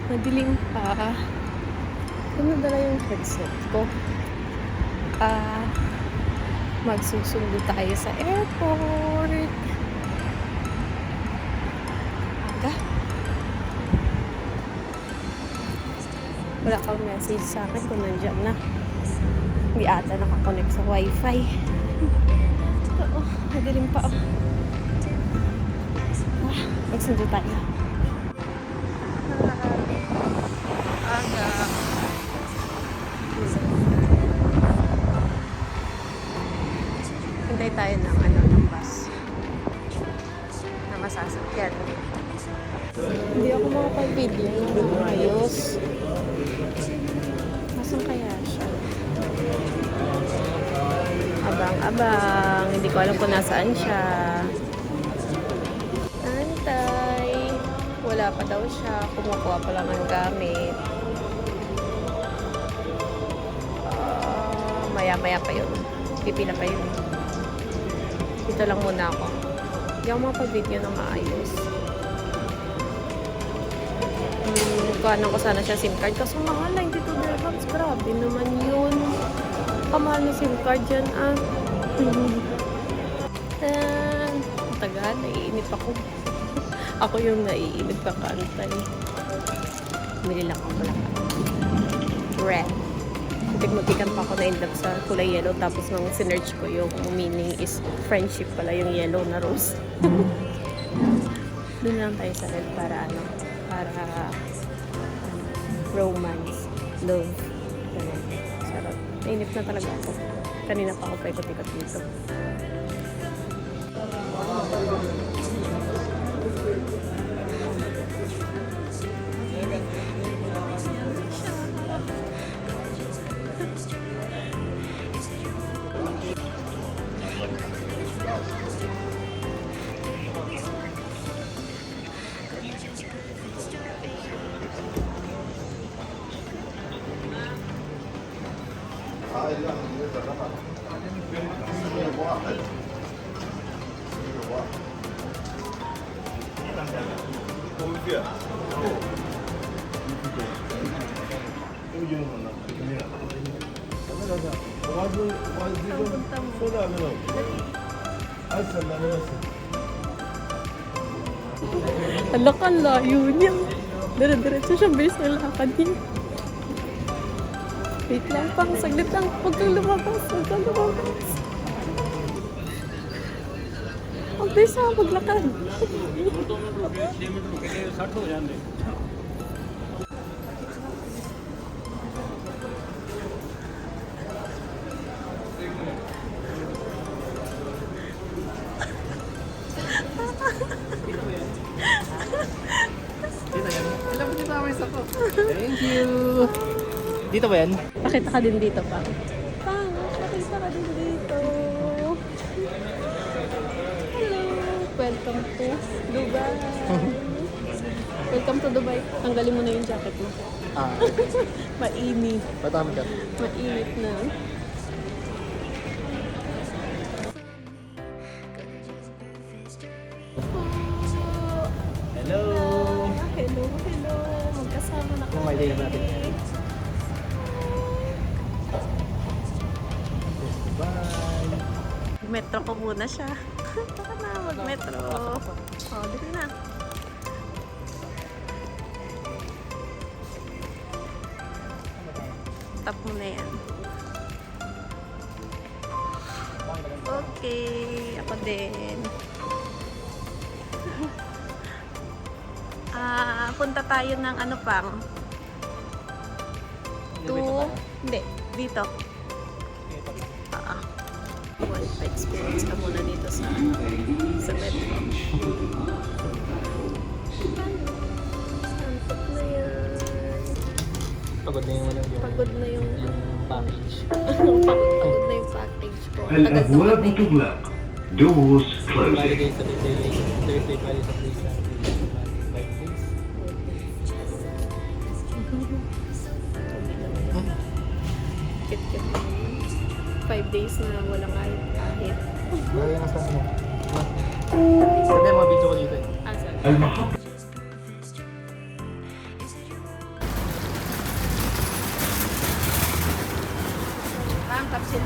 Madilim pa. Ano dala yung headset ko? Magsusundo tayo sa airport. Aga. Wala kang message sa akin kung nandiyan na. Hindi ata nakakonect sa wifi. Oo, madilim pa. Magsundo tayo. Aga. Hintay tayo ng bus na masasakyan. Hindi ako makapag-video ng ayos. Nasaan kaya siya? Abang-abang. Hindi ko alam kung nasaan siya. Antay. Wala pa daw siya. Kumukuha pa lang ng gamit. Maya-maya pa yun. Pipila pa yun. Dito lang muna ako. Hindi ako makapag-video ng maayos. Kuhanan ko sana siya SIM card. Kaso mahal, 92 dirhams. Grabe naman yun. Kamahal na SIM card dyan, tagal, naiinip ako. Ako yung naiinip kakantay. Bili lang ako lang. Red. Tigmutikan pa ako na end up sa kulay yellow. Tapos nung sinerch ko yung meaning is friendship pala yung yellow na rose. Doon lang tayo sa red para romance, love. Ganun. Sarap. Nainip na talaga ako. Kanina pa ako paikot-ikot dito. Hala ka, layo niya. Dire-diretso siya base ng lakad niya. Wait lang pang, saglit lang. Huwag kang lumabas, huwag kang lumabas. Ang base na maglakad. Thank you! Dito ba yan? Pakita ka din dito pa. Pakita ka din dito. Hello! Welcome to Dubai. Welcome to Dubai. Tanggalin mo na yung jacket mo. Mainit. Patami ka. Mainit na. Hello! Hello. Magkasama na Kung may day natin. Bye! Metro ko muna siya. Taka na, mag-metro. Oh, dito na. Tap mo na yan. Okay, ako din. Punta tayo ng ano pang? Hindi, dito. Pa-experience ka muna dito sa metro. Santok na yan. Pagod na yung Pagod na yung package. pagod na yung package ko. الأبواب تغلق. Doors closing. Friday, Saturday, Thursday, Friday, Saturday, Sunday, 5 days. 5 days na walang kahit. Lagay na sa ano. Sabi mga video ko dito eh. Asa? المحطة Tapos